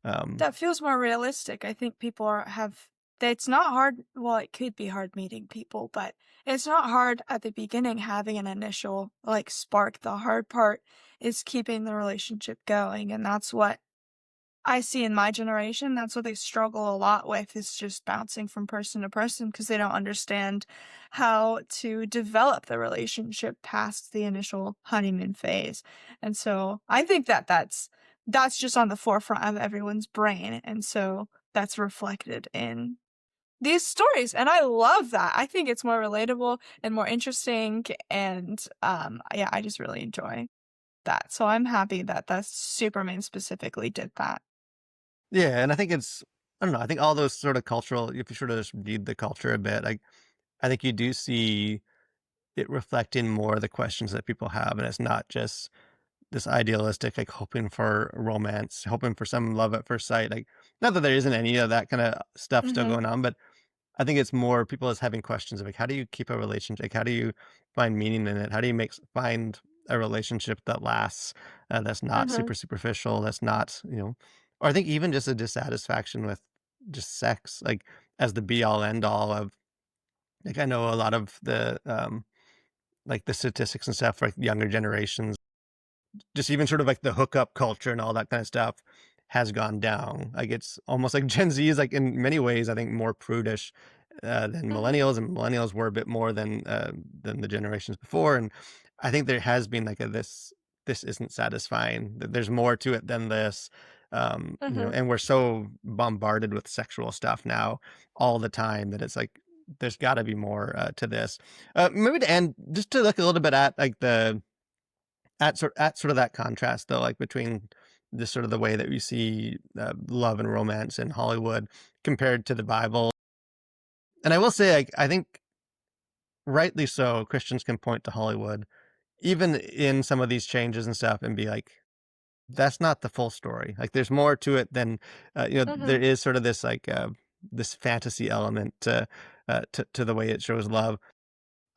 Speaker 1: um
Speaker 2: That feels more realistic. I think people have it's not hard. Well, it could be hard meeting people, but it's not hard at the beginning having an initial like spark. The hard part is keeping the relationship going, and that's what I see in my generation. That's what they struggle a lot with is just bouncing from person to person because they don't understand how to develop the relationship past the initial honeymoon phase. And so I think that that's just on the forefront of everyone's brain. And so that's reflected in these stories. And I love that. I think it's more relatable and more interesting. And yeah, I just really enjoy that. So I'm happy that the Superman specifically did that.
Speaker 1: yeah, and I think I don't know, I think all those sort of cultural if you sort of just read the culture a bit, like, I think you do see it reflecting more the questions that people have, and it's not just this idealistic, like, hoping for romance, hoping for some love at first sight, like, not that there isn't any of that kinda stuff still
Speaker 2: Mhm.
Speaker 1: going on, but I think it's more people as having questions of like, how do you keep a relationship? Like, how do you find meaning in it? How do you find a relationship that lasts, that's not
Speaker 2: Mhm.
Speaker 1: super superficial, that's not, or I think even just a dissatisfaction with just sex, like as the be all end all of, like I know a lot of like the statistics and stuff for like younger generations just even sort of like the hookup culture and all that kind of stuff has gone down. Like it's almost like Gen Z is like in many ways, I think more prudish than
Speaker 2: Mhm.
Speaker 1: millennials, and millennials were a bit more than the generations before. And I think there has been like a this isn't satisfying. There's more to it than this.
Speaker 2: Mhm.
Speaker 1: And we're so bombarded with sexual stuff now all the time that it's like there's got to be more to this. Maybe to end, just to look a little bit at like at sort of that contrast though, like between the sort of the way that we see love and romance in Hollywood compared to the Bible. And I will say, like, I think rightly so, Christians can point to Hollywood, even in some of these changes and stuff, and be like, that's not the full story. Like, there's more to it than, there
Speaker 2: Mhm.
Speaker 1: is sort of this, like, this fantasy element to the way it shows love.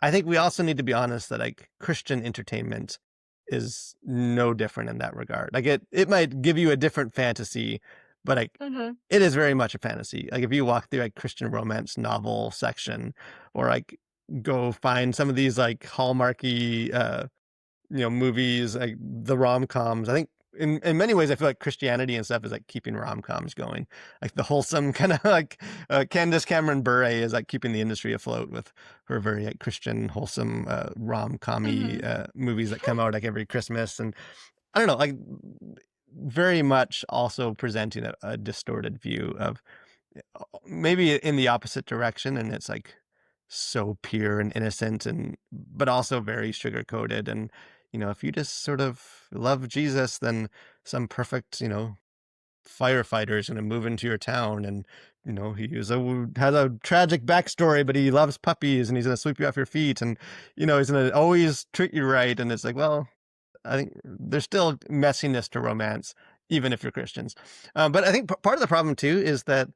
Speaker 1: I think we also need to be honest that, like, Christian entertainment is no different in that regard. Like, it might give you a different fantasy, but, like,
Speaker 2: Mhm.
Speaker 1: it is very much a fantasy. Like, if you walk through, like, Christian romance novel section or, like, go find some of these, like, Hallmarky, movies, like the rom-coms. I think in many ways, I feel like Christianity and stuff is like keeping rom-coms going. Like the wholesome kind of like Candace Cameron Bure is like keeping the industry afloat with her very like Christian, wholesome rom-commy
Speaker 2: Mhm.
Speaker 1: movies that come out like every Christmas. And I don't know, like very much also presenting a distorted view of maybe in the opposite direction, and it's like so pure and innocent and but also very sugar coated. And if you just sort of love Jesus, then some perfect firefighter is going to move into your town, and he has a tragic backstory, but he loves puppies and he's going to sweep you off your feet, and he's going to always treat you right. And it's like, well, I think there's still messiness to romance, even if you're Christians. But I think part of the problem too is that,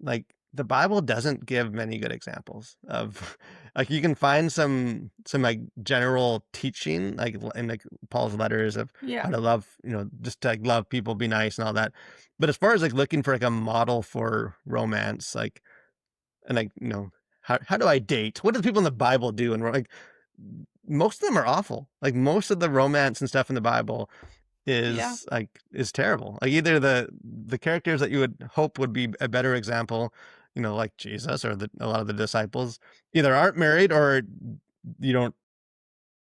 Speaker 1: like, the Bible doesn't give many good examples of, like, you can find some like general teaching, like in like Paul's letters of how
Speaker 2: Yeah.
Speaker 1: to love, just to like love people, be nice, and all that. But as far as like looking for like a model for romance, like, and like, how do I date? What do the people in the Bible do? And we're like, most of them are awful. Like most of the romance and stuff in the Bible
Speaker 2: Yeah.
Speaker 1: is terrible. Like either the characters that you would hope would be a better example, like Jesus or a lot of the disciples, either aren't married or you don't.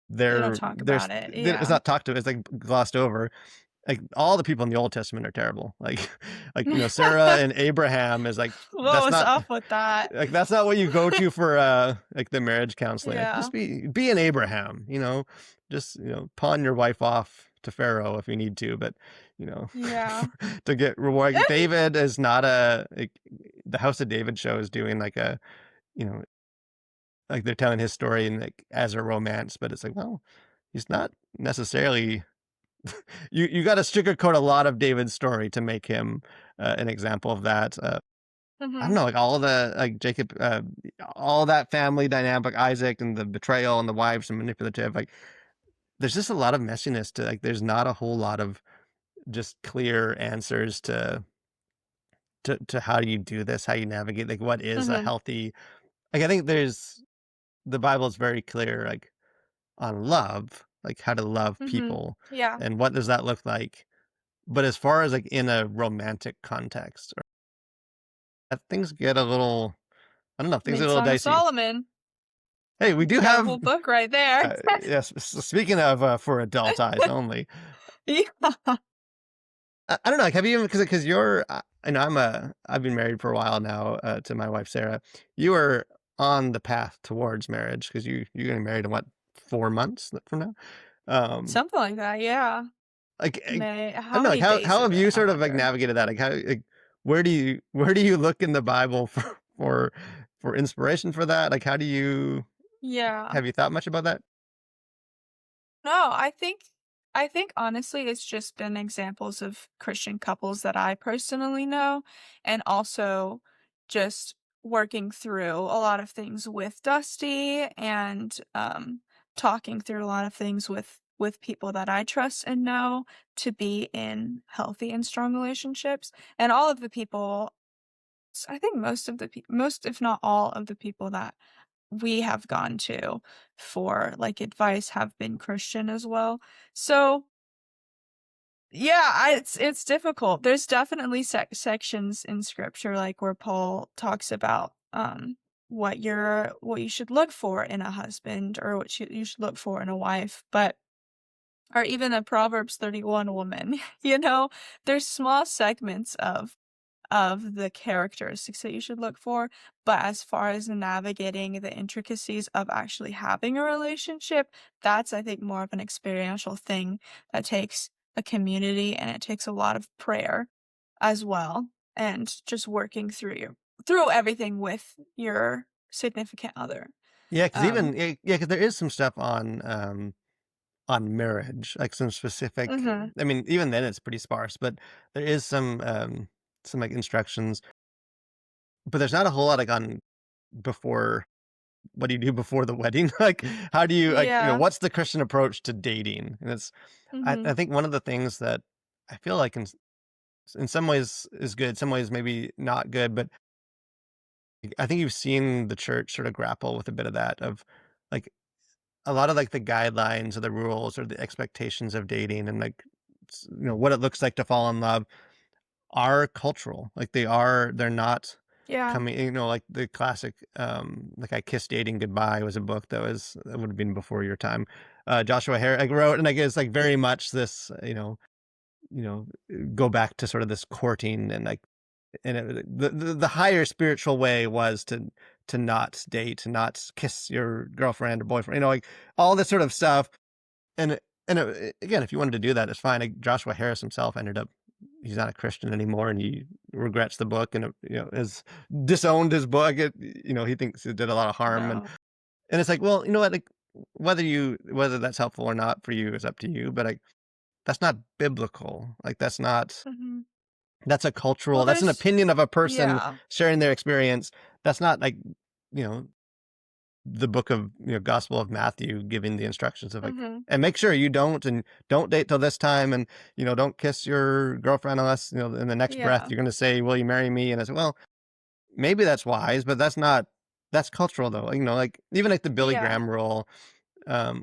Speaker 2: They don't talk about it.
Speaker 1: It's
Speaker 2: Yeah.
Speaker 1: not talked to. It's like glossed over. Like all the people in the Old Testament are terrible. Like Sarah and Abraham is like
Speaker 2: What
Speaker 1: that's
Speaker 2: was
Speaker 1: not
Speaker 2: up with that?
Speaker 1: like that's not what you go to for like the marriage counseling. Like
Speaker 2: Yeah.
Speaker 1: just be an Abraham, just pawn your wife off to Pharaoh if you need to, but
Speaker 2: Yeah.
Speaker 1: to get reward. Like, David is not the House of David show is doing like you know like they're telling his story and like as a romance, but it's like, well, he's not necessarily. You got to sugarcoat a lot of David's story to make him an example of that. I don't
Speaker 2: Mhm.
Speaker 1: know, like all the like Jacob, all that family dynamic, Isaac and the betrayal and the wives and manipulative. Like, there's just a lot of messiness to like. There's not a whole lot of just clear answers to how do you do this, how you navigate, like what is a
Speaker 2: Mhm.
Speaker 1: healthy. Like I think the Bible is very clear, like on love, like how to love
Speaker 2: Mhm.
Speaker 1: people,
Speaker 2: Yeah.
Speaker 1: and what does that look like. But as far as like in a romantic context, things get a little. I don't know.
Speaker 2: I
Speaker 1: Things
Speaker 2: mean,
Speaker 1: get a little
Speaker 2: Song of
Speaker 1: dicey.
Speaker 2: Solomon.
Speaker 1: Hey, we do
Speaker 2: Got a
Speaker 1: have.
Speaker 2: whole book right there.
Speaker 1: Yes. Speaking of for adult eyes only,
Speaker 2: Yeah.
Speaker 1: I don't know. Like, have you because you're. I know I've been married for a while now to my wife Sarah. You are on the path towards marriage because you're getting married in what 4 months from now. Um,
Speaker 2: Something like that, yeah.
Speaker 1: like
Speaker 2: May
Speaker 1: I
Speaker 2: how
Speaker 1: don't know. Like
Speaker 2: many days
Speaker 1: how
Speaker 2: is
Speaker 1: have
Speaker 2: it,
Speaker 1: you
Speaker 2: I
Speaker 1: sort of like
Speaker 2: wonder?
Speaker 1: navigated that? Like how like where do you look in the Bible for for inspiration for that? Like how do you
Speaker 2: Yeah.
Speaker 1: have you thought much about that?
Speaker 2: No, I think honestly it's just been examples of Christian couples that I personally know, and also just working through a lot of things with Dusty, and talking through a lot of things with people that I trust and know to be in healthy and strong relationships. And all of the people, I think most if not all of the people that we have gone to for, like, advice have been Christian as well. So, yeah, it's difficult. There's definitely sections in scripture, like, where Paul talks about, what you should look for in a husband, or what you should look for in a wife, but or even a Proverbs 31 woman, There's small segments of the characteristics that you should look for, but as far as navigating the intricacies of actually having a relationship, that's, I think, more of an experiential thing that takes a community, and it takes a lot of prayer as well, and just working through everything with your significant other.
Speaker 1: Yeah, because
Speaker 2: Um
Speaker 1: even because there is some stuff on marriage, like some specific.
Speaker 2: Mhm.
Speaker 1: I mean, even then it's pretty sparse, but there is some like instructions, but there's not a whole lot like on before. What do you do before the wedding? Like, how do you like,
Speaker 2: Yeah.
Speaker 1: what's the Christian approach to dating? And it's, I
Speaker 2: Mhm.
Speaker 1: think one of the things that I feel like in some ways is good, some ways maybe not good, but I think you've seen the church sort of grapple with a bit of that of like a lot of like the guidelines or the rules or the expectations of dating and like what it looks like to fall in love are cultural. Like they're not
Speaker 2: Yeah.
Speaker 1: coming, like the classic, like I Kissed Dating Goodbye was a book that would have been before your time. Joshua Harris like wrote, and I guess like very much this, you know, go back to sort of this courting and like, and the higher spiritual way was to not date, to not kiss your girlfriend or boyfriend, like all this sort of stuff. Again, if you wanted to do that, it's fine. Like Joshua Harris himself ended up, he's not a Christian anymore, and he regrets the book, and has disowned his book. He thinks it did a lot of harm, and
Speaker 2: No.
Speaker 1: and it's like, well, you know what? Like whether that's helpful or not for you is up to you, but like that's not biblical. Like
Speaker 2: Mhm.
Speaker 1: that's a
Speaker 2: Well,
Speaker 1: that's an
Speaker 2: there's
Speaker 1: opinion of a person
Speaker 2: yeah.
Speaker 1: sharing their experience. That's not like you know the book of Gospel of Matthew giving the instructions of like,
Speaker 2: Mhm.
Speaker 1: and make sure you don't date till this time, and don't kiss your girlfriend unless in the next breath
Speaker 2: Yeah.
Speaker 1: you're going to say, will you marry me? And I said, well, maybe that's wise, but that's cultural though. Like even like the Billy
Speaker 2: Yeah.
Speaker 1: Graham rule,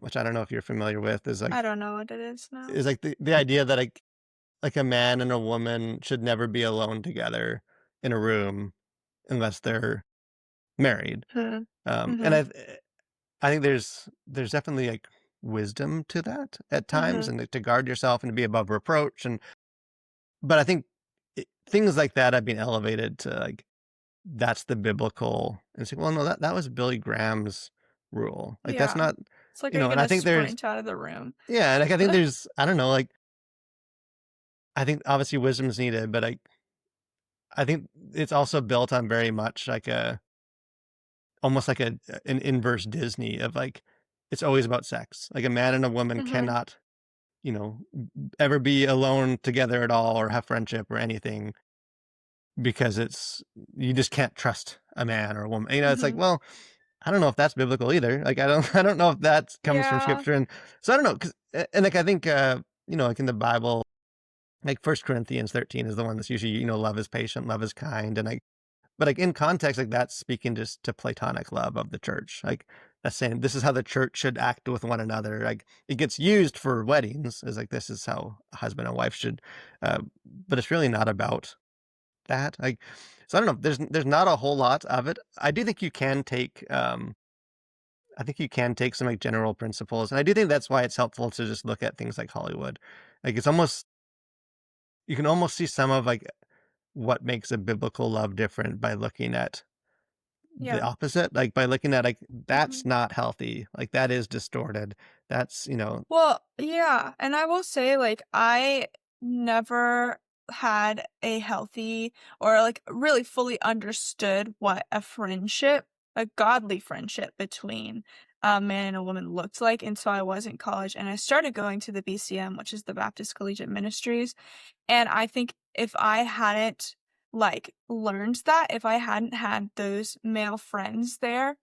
Speaker 1: which I don't know if you're familiar with,
Speaker 2: I don't know what it is now.
Speaker 1: is like the idea that like a man and a woman should never be alone together in a room unless they're married.
Speaker 2: Hmm.
Speaker 1: And
Speaker 2: Mhm.
Speaker 1: I think there's definitely like wisdom to that at times,
Speaker 2: Mhm.
Speaker 1: and to guard yourself and to be above reproach. And but I think things like that have been elevated to like that's the biblical. And it's like, well, no, that was Billy Graham's rule. Like that's
Speaker 2: Yeah.
Speaker 1: not,
Speaker 2: It's like, are you
Speaker 1: and I
Speaker 2: gonna
Speaker 1: think there's,
Speaker 2: sprint out of the room?
Speaker 1: yeah, like I think there's, I don't know, like I think obviously wisdom is needed, but I think it's also built on very much like a almost like an inverse Disney of like it's always about sex. Like a man and a woman
Speaker 2: Mhm.
Speaker 1: cannot, you know, ever be alone together at all or have friendship or anything because it's you just can't trust a man or a woman. It's like,
Speaker 2: Mhm.
Speaker 1: well, I don't know if that's biblical either. Like I don't know if that comes from
Speaker 2: Yeah.
Speaker 1: scripture. And so I don't know, cuz and like I think like in the Bible, like First Corinthians 13 is the one that's usually, love is patient, love is kind, and like but, like, in context, like, that's speaking just to platonic love of the church, like, that's saying this is how the church should act with one another, like, it gets used for weddings as, like, this is how a husband and wife should, uh, but it's really not about that, like so I don't know, there's not a whole lot of it. I do think you can take, I think you can take some, like, general principles, and I do think that's why it's helpful to just look at things like Hollywood. Like, it's almost you can almost see some of, like, what makes a biblical love different by looking at the
Speaker 2: Yeah.
Speaker 1: opposite, like, by looking at, like,
Speaker 2: Mhm.
Speaker 1: that's not healthy, like, that is distorted. That's,
Speaker 2: Well, yeah, and I will say, like, I never had a healthy or, like, really fully understood what a godly friendship between a man and a woman looked like until I was in college, and I started going to the BCM, which is the Baptist Collegiate Ministries, and I think if I hadn't, like, learned that, if I hadn't had those male friends there,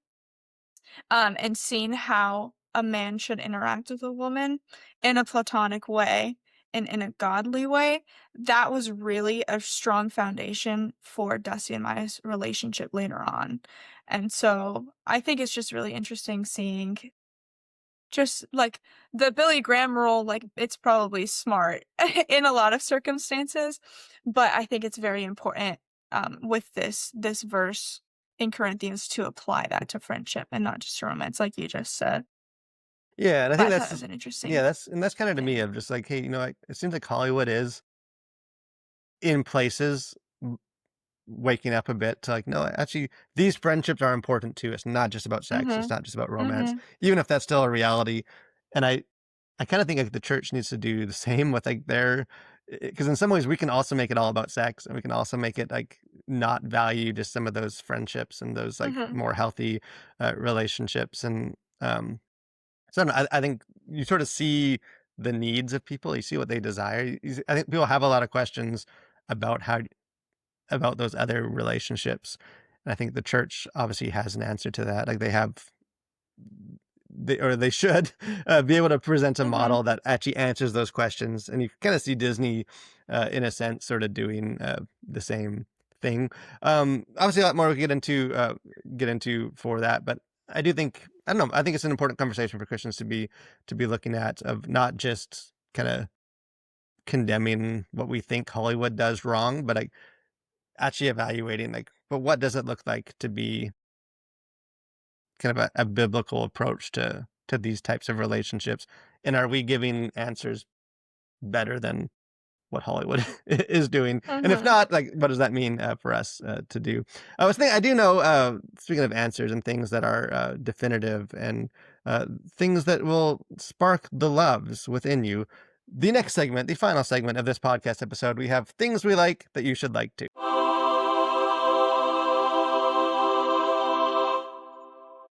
Speaker 2: and seeing how a man should interact with a woman in a platonic way and in a godly way, that was really a strong foundation for Dusty and my relationship later on. And so I think it's just really interesting seeing just like the Billy Graham rule, like it's probably smart in a lot of circumstances, but I think it's very important with this verse in Corinthians to apply that to friendship and not just to romance, like you just said.
Speaker 1: yeah, and I
Speaker 2: But
Speaker 1: think
Speaker 2: I thought it
Speaker 1: that's
Speaker 2: was an
Speaker 1: yeah,
Speaker 2: interesting
Speaker 1: that's kinda to me
Speaker 2: thing.
Speaker 1: of just like, hey, it seems like Hollywood is in places waking up a bit to like, no, actually, these friendships are important too. It's not just about sex. It's
Speaker 2: Mhm.
Speaker 1: not just about romance,
Speaker 2: Mhm.
Speaker 1: even if that's still a reality. And I kind of think like the church needs to do the same with like their, because in some ways we can also make it all about sex, and we can also make it like not value just some of those friendships and those like
Speaker 2: Mhm.
Speaker 1: more healthy relationships. And so I, don't know, I think you sort of see the needs of people. You see what they desire. I think people have a lot of questions about about those other relationships. And I think the church obviously has an answer to that. Like they should be able to present a
Speaker 2: Mhm.
Speaker 1: model that actually answers those questions. And you kind of see Disney, in a sense, sort of doing the same thing. Obviously, a lot more we could get into for that, but I do think I don't know. I think it's an important conversation for Christians to be looking at of not just kind of condemning what we think Hollywood does wrong, but like actually evaluating like, but what does it look like to be kind of a biblical approach to these types of relationships, and are we giving answers better than what Hollywood is doing? And if
Speaker 2: Mhm.
Speaker 1: not, like, what does that mean for us to do? I was thinking, I do know. Speaking of answers and things that are definitive and things that will spark the loves within you. The next segment, the final segment of this podcast episode, we have things we like that you should like too.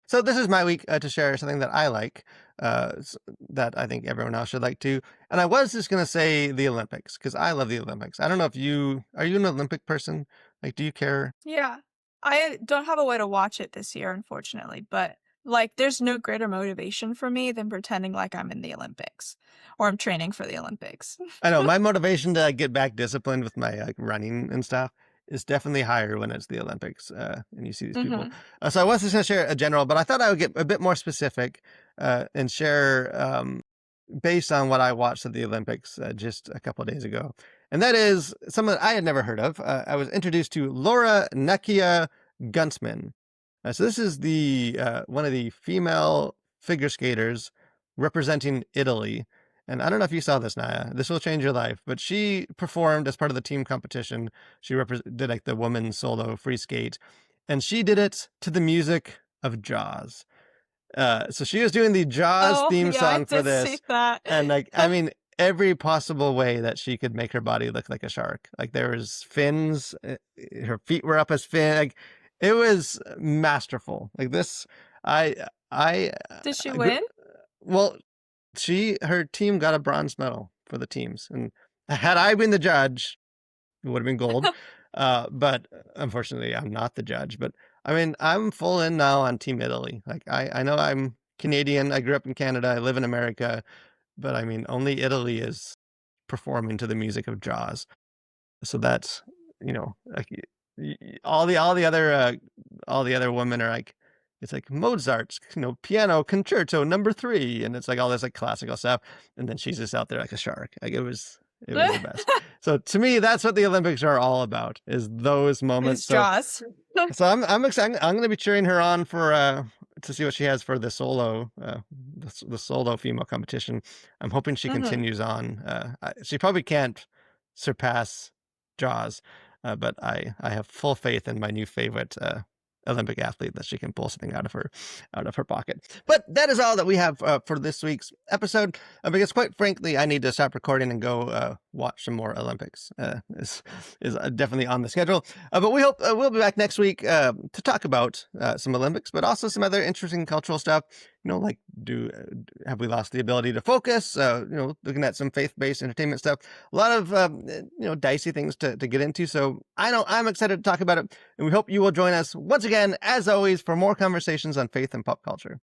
Speaker 1: So this is my week to share something that I like, that I think everyone else should like too. And I was just gonna say the Olympics because I love the Olympics. I don't know if you are you an Olympic person? Like, do you care?
Speaker 2: Yeah. I don't have a way to watch it this year, unfortunately, but, like, there's no greater motivation for me than pretending like I'm in the Olympics or I'm training for the Olympics.
Speaker 1: I know my motivation to like, get back disciplined with my like running and stuff is definitely higher when it's the Olympics, and you see these people.
Speaker 2: Mhm.
Speaker 1: So I was just gonna share a general, but I thought I would get a bit more specific and share based on what I watched at the Olympics just a couple of days ago. And that is someone I had never heard of. I was introduced to Laura Nakia Guntzman. So this is the one of the female figure skaters representing Italy. And I don't know if you saw this, Naya. This will change your life. But she performed as part of the team competition. She did like the women's solo free skate, and she did it to the music of Jaws. So she was doing the Jaws
Speaker 2: Oh,
Speaker 1: theme
Speaker 2: yeah, I
Speaker 1: song for
Speaker 2: did see
Speaker 1: this,
Speaker 2: that.
Speaker 1: and like I mean, every possible way that she could make her body look like a shark. Like there was fins, her feet were up as fin. Like it was masterful. Like this, I I,
Speaker 2: Did she
Speaker 1: gr-
Speaker 2: win?
Speaker 1: well, her team got a bronze medal for the teams, and had I been the judge, it would have been gold. But unfortunately, I'm not the judge. But I mean, I'm full in now on Team Italy. Like I know I'm Canadian. I grew up in Canada. I live in America. But I mean, only Italy is performing to the music of Jaws. So that's like all the other women are like it's like Mozart's piano concerto number 3, and it's like all this like classical stuff, and then she's just out there like a shark. Like it was the best. So to me, that's what the Olympics are all about, is those moments.
Speaker 2: It's Jaws.
Speaker 1: So I'm excited. I'm going to be cheering her on for to see what she has for the solo the solo female competition. I'm hoping she
Speaker 2: Mhm.
Speaker 1: continues on. She probably can't surpass Jaws, but I have full faith in my new favorite Olympic athlete that she can pull something out of her pocket. But that is all that we have for this week's episode. Because quite frankly, I need to stop recording and go watch some more Olympics. Is definitely on the schedule. But we hope we'll be back next week to talk about some Olympics, but also some other interesting cultural stuff. Like have we lost the ability to focus? Looking at some faith-based entertainment stuff. A lot of dicey things to get into. So I know I'm excited to talk about it, and we hope you will join us once again, as always, for more conversations on faith and pop culture.